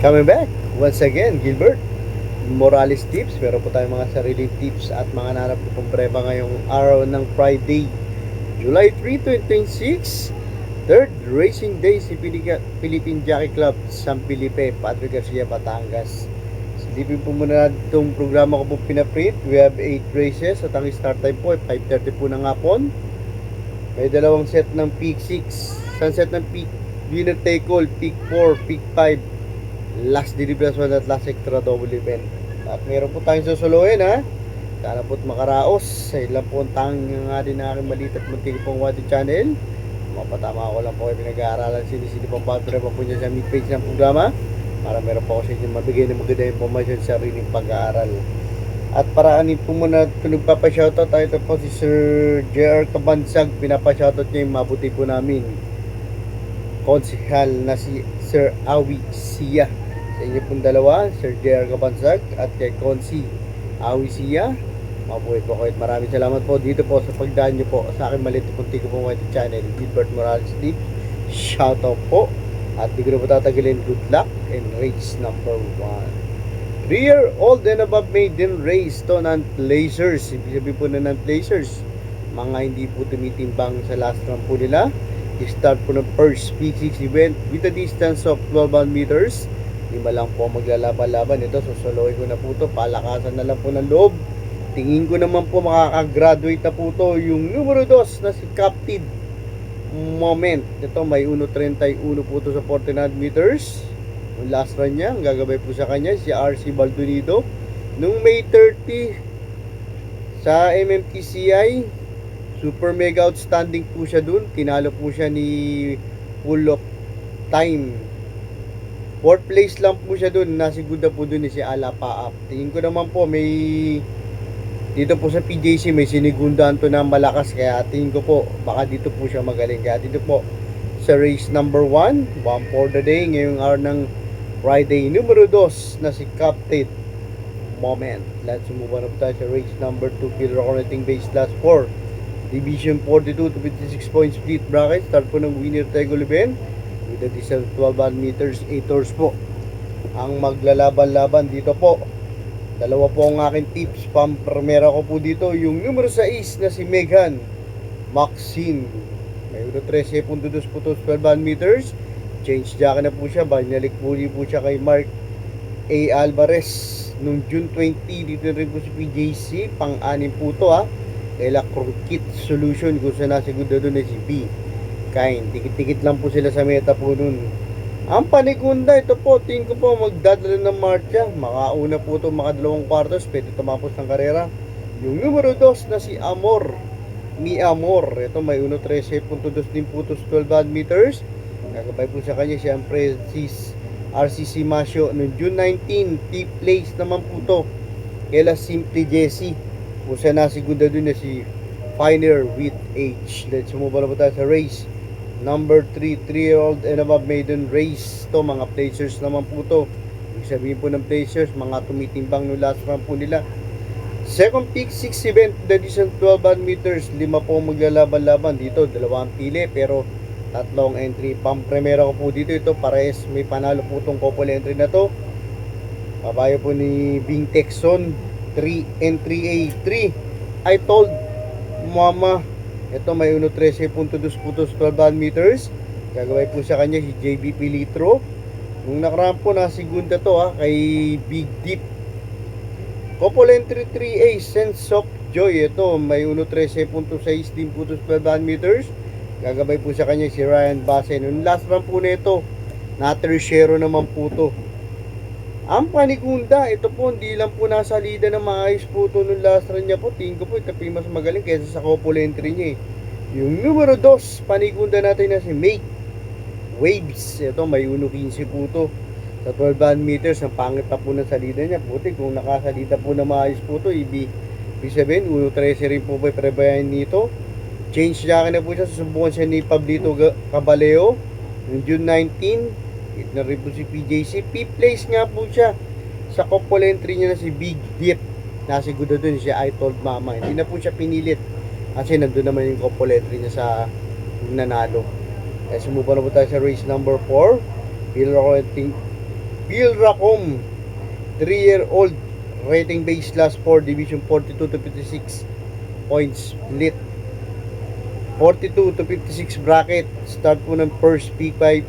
Coming back once again, Gilbert Morales Tips. Meron po tayong mga sariling tips at mga nanap ko pong preba ngayong araw ng Friday, July 3, 2026. Third racing day si Philippine Jockey Club San Felipe, Padre Garcia, Batangas. Silipin po muna itong programa ko po pinaprint. We have 8 races at ang start time po ay 5:30 po ng hapon. May dalawang set ng peak 6, sunset ng peak winner take all, peak 4, peak 5, last delivers 1 at last extra double event. At meron po tayong susuluhin, ha. Sana po't makaraos sa ilang po ang tanging nga din na aking maliit at muntik pong Wadi Channel. Mapatama ko lang po kayo pinag-aaralan sinisili pang pagpira pa po niya sa mid-page ng programa para meron po ako sa inyo mabigay ng maganda information sa sariling pag-aaral. At paraanin po muna kung nagpapashoutout tayo, ito po si Sir J.R. Kabansag. Pinapashoutout niya yung mabuti po namin konsihal na si Sir Awi Sia. Sa inyo pong dalawa, Sir J.R. Kabansag at kay Konsi Awi Sia, mabuhay po kayo at maraming salamat po dito po sa pagdaan nyo po sa akin maliit kung tigo po mga channel Gilbert Morales Deep. Shoutout po at di ko na po tatagalin. Good luck and race number 1, 3-year-old and above maiden race to non-placers. Ibig sabihin po na non-placers, mga hindi po tumitimbang sa last run po nila. Start po ng first P6 event with a distance of 12 meters. 5 lang po maglalaban-laban. Ito, susuluhin ko na po ito. Palakasan na lang po ng loob. Tingin ko naman po makakagraduate na po ito yung numero 2 na si Captain Moment. Ito, may 1.31 po ito sa 49 meters. Yung last run niya, ang gagabay po sa kanya, si RC Baldonido. Nung May 30 sa MMTCI, super mega outstanding po siya dun. Tinalo po siya ni Full of Time. 4th place lang po siya dun. Nasiguda po dun ni si Alapaap. Tingin ko naman po may dito po sa PJC may sinigundaan to na malakas. Kaya tingin ko po baka dito po siya magaling. Kaya dito po sa race number 1 for the day ngayong araw ng Friday, numero 2 na si Captain Moment. Let's move on up tayo sa race number 2, Kilo Connecting Base Class 4, Division 42 to 56 point split bracket. Start po ng winner take all event with a distance 12 meters, 8 hours po ang maglalaban-laban dito po. Dalawa po ang aking tips. Pampremera ko po dito yung numero 6 na si Megan Maxine. May 13.2 po to 12 meters. Change jacket na po siya. Binalik po siya kay Mark A. Alvarez nung June 20. Dito rin po si PJC. Pang-anim po to, ha. Electron Kit Solution kung saan nasiguda doon si B. Kain, tikit-tikit lang po sila sa meta po nun. Ang panikunda, ito po, tingin ko po magdadala ng marcha. Makauna po ito, makadalawang kwartos, pwede tumapos ng karera. Yung numero 2 na si Amor, Mi Amor. Ito may 1.13.2 din po ito 12 meters. Nagabay po sa kanya siyempre si RCC Masyo noong June 19. Fifth place naman po ito kaya Simply Jessie. Kung saan nasiguda dun na si Finer with Age. Let's move on po tayo sa race number 3, 3-year-old and above maiden race. To mga placers naman po to. Ibig sabihin po ng placers, mga tumitimbang no last run po nila. Second peak 6 event, the distance 12 meters. 5 po maglalaban-laban dito. 2 pili pero 3 entry. Pampremera ko po dito. Ito pares may panalo po itong couple entry na to. Babayo po ni Bing Texon 3 and 3A 3. I told mama. Ito may 1.13.2 putos 12 meters. Gagawin po sa kanya si JB Pilitro. Nung nakaraan po na segunda to, ha, kay Big Deep. Couple entry 3A Sense of Joy. Ito may 1.13.6 din putos 12 meters. Gagabay po sa kanya si Ryan Basen. Nung last run po nito na tertiary naman po to. Ang panikunda, ito po, hindi lang po nasa lida ng maayos po ito nung last run niya po. Tingin ko po, ito mas magaling kaysa sa couple entry niya, Yung numero 2, panikunda natin na si Make Waves. Ito, may 1.15 po ito sa 12 meters. Ang pangit pa po ng salida niya. Puti, kung nakasalida po na maayos po ito, ibig sabihin, 1.13 rin po ba prebayan nito. Change jacket na po siya. Susubukan siya ni Pablito Caballeo noong June 19. Hit na rin po si PJC. Fifth place nga po siya sa couple entry niya na si Big Deep. Nasiguda dun siya, I told mama. Hindi na po siya pinilit kasi nandun naman yung couple entry niya sa nanalo. Sumupa na po tayo sa race number 4. Pillar Connecting Bill Racom, 3-year-old, rating base last 4, division 42 to 56 points split. 42 to 56 bracket, start po ng first P5.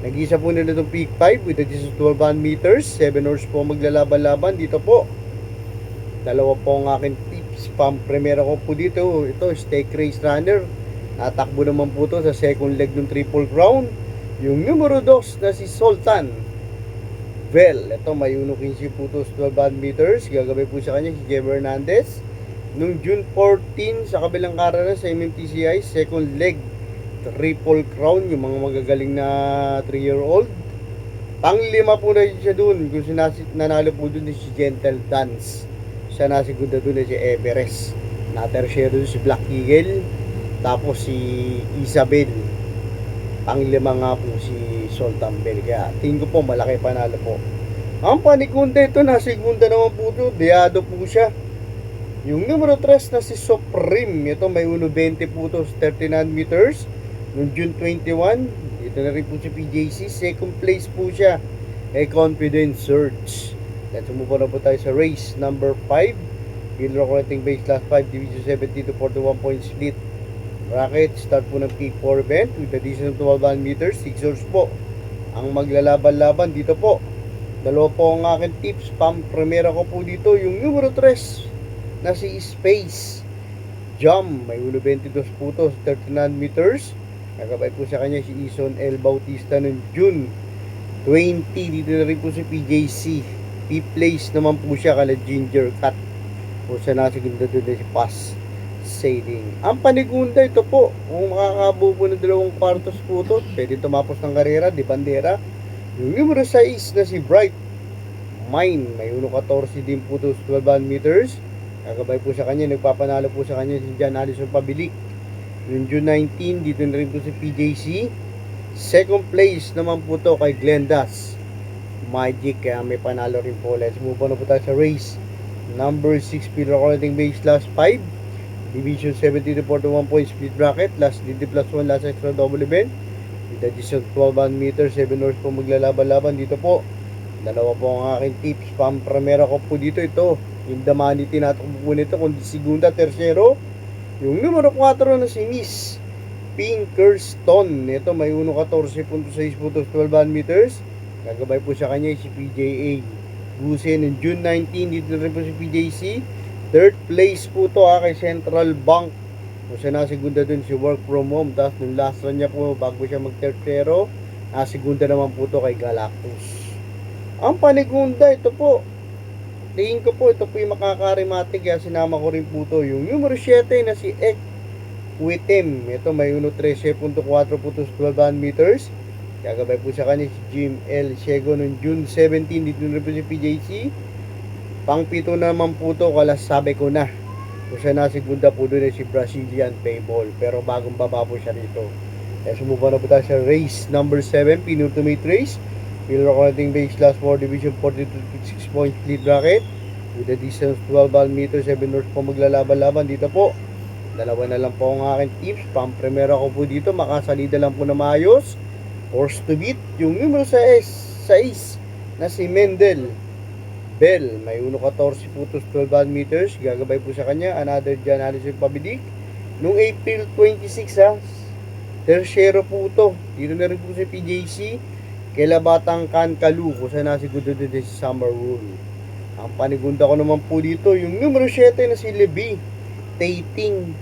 Nag-isa po nila itong Peak 5 with a distance of 12 meters. 7 horse po maglalaban-laban dito po. Dalawa po ang aking tips. Primera ko po dito, ito stake race runner. Natakbo naman po ito sa second leg ng Triple Crown. Yung numero 2 na si Sultan Bell. Ito may 1.15 po ito sa 12 meters. Gagabay po sa kanya si Jem Hernandez. Nung June 14 sa kabilang karera sa MMTCI, second leg Triple Crown, yung mga magagaling na 3-year-old. Pang-5 po na siya dun. Kung nanalo po dun si Gentle Dance. Siya nasigunda dun si Everest. Na-tertiary dun si Black Eagle. Tapos si Isabel. Pang-5 nga po si Sultan Bell. Kaya tingin ko po malaki panalo po. Ang panikunda ito, nasigunda naman po ito. Deado po siya. Yung numero 3 na si Supreme. Ito may 1.20 po ito, 39 meters. Noong June 21, dito na rin po si PJC. Second place po siya. Confidence Search. Let's move on na po tayo sa race number 5. Field Rock rating base last 5, division 70 to 41 point split. Bracket, start po ng peak 4 event with a distance of 12 meters. 6 horse po ang maglalaban-laban dito po. Dalawa po ang aking tips. Primera ko po dito yung numero 3 na si Space Jump. May 1.22 po ito, 39 meters. Nagabay po sa kanya si Ison L. Bautista noong June 20. Dito na rin po si PJC. P-place naman po siya kala Ginger Cat. O sa nasigunda doon na si Pass Sailing. Ang panigunda ito po, kung makakabuo po ng 2 kwartos po ito, pwede tumapos ng karera, di bandera. Yung numero 6 na si Bright Mine. May 1.14 din po ito, 12 meters. Nagabay po sa kanya, nagpapanalo po sa kanya si John Allison Pabilik. Yung June 19, dito na rin po si PJC. Second place naman po to kay Glendas Magic, kaya may panalo rin po. Let's move on na po tayo sa race number 6, field recording base last 5, division 70 to 41 point split bracket, last DD plus 1, last extra double event with a distance 12 meters. 7 horse po maglalaban-laban dito po. Dalawa po ang aking tips. Primera ko po dito, ito yung damani tinatakbo po nito, kundi segunda, tercero yung numero 4 na si Miss Pinkerton. Ito may 1.14.6 po 12 meters. Gagabay po sa kanya si PJA Gusen ng June 19. Dito na rin po si PJC. Third place po to kay Central Bank. Kung siya nasigunda dun si Work From Home. Tapos nung last run niya po bago siya mag-tercero, nasigunda naman po to kay Galactus. Ang panigunda ito po, tingin ko po ito po yung makakarimatic, kaya sinama ko rin po ito yung numero 7 na si Ek Witem. Ito may 1.13.4 po ito 12 meters. Gagabay po sa kanya si Jim L. Siego noong June 17. Dito na rin po si PJC. Pang-pito naman po ito, sabi ko na. Kung siya nasigunda po doon si Brazilian Payball. Pero bagong baba po siya rito. Kaya sumupa na po tayo sa race number 7, penultimate race. Field recording base last 4, division 42 to 6 point lead bracket with a distance 12 meters. 7 horse po maglalaban-laban dito po. Dalawa na lang po ang aking tips. Primera ko po dito, makasalida lang po na maayos. Horse to beat, yung numero 6 na si Mendel Bell. May 1.14 po 12 meters. Gagabay po sa kanya another John Allison Pabilik. Nung April 26 tertiero po ito. Dito na rin po si PJC kaila Batang Kankalu, kung saan nasigunda din si Summer Rule. Ang panigunda ko naman po dito yung numero 7 na si Libby Tating.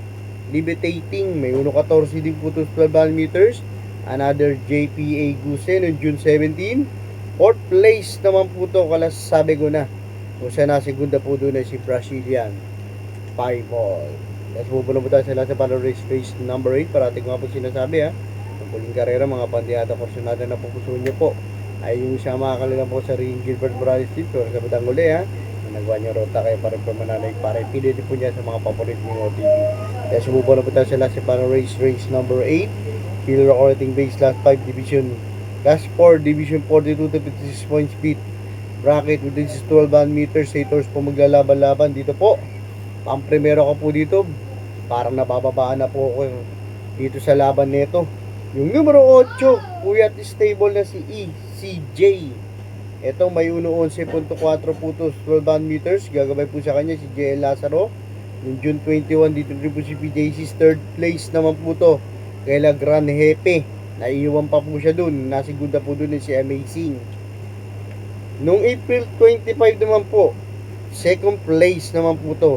May 1.14 din po 12 meters. Another JPA Gusen on June 17. Fourth place naman po ito sabi ko na, kung saan nasigunda po doon na si Brazilian Payball. Let's move on po tayo sa lahat sa race number 8. Parating nga po sinasabi ang huling karera, mga pandiyata porsyonada na po gusto nyo po ay yung siya makakalilang po sa Ring Gilbert Morales Team. So sa batang uli nagawa niya rota kayo para po mananay para ipili din po niya sa mga paborit ng OTV. Kaya sumubo na po tayo sa last para race number 8, field recording base last 5, division last 4, division 42 to 56 point speed bracket with this 12 meters. 8 horse po maglalaban-laban dito po. Ang primero ko po dito, parang nabababaan na po ako dito sa laban nito. Yung numero 8, puyat stable na si ECJ. Ito may 1.11.4 putos, 12 meters. Gagabay po sa kanya si JL Lazaro. Yung June 21, dito rin po si PJC's third place naman po to. Kaila Gran Hepe. Naiiwan pa po siya dun. Nasigunda po dun si Amazing. Nung April 25 naman po, second place naman po to.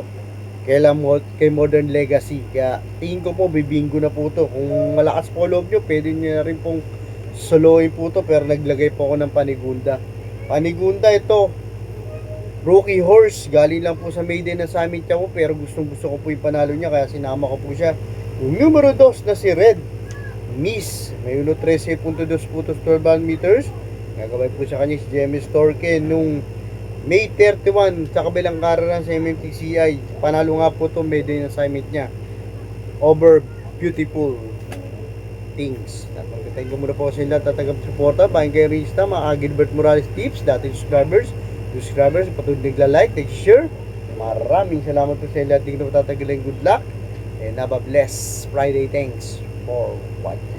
Kay Modern Legacy. Kaya tingin ko po bibingo na po to. Kung malakas po loob nyo, pwede nyo na rin pong soloin po to. Pero naglagay po ako ng Panigunda. Panigunda ito, rookie horse. Galing lang po sa maiden na sa amin siya po. Pero gustong gusto ko po yung panalo niya. Kaya sinama ko po siya. Yung numero 2 na si Red Miss. May 13.2 putos 12 meters. Gagawin po sa kanya si James Torque nung May 31 sa kabilang kararan sa MMTCI. Panalo nga po ito, maiden assignment niya. Over Beautiful Things. Thank you muna po sa inyo lahat tatagap suporta. Bahin kay Rista, mga Gilbert Morales Tips, dating subscribers, patuloy nagla-like, share. Maraming salamat po sa inyo lahat. Tingnan po tatagaling. Good luck and have a blessed Friday. Thanks for watching.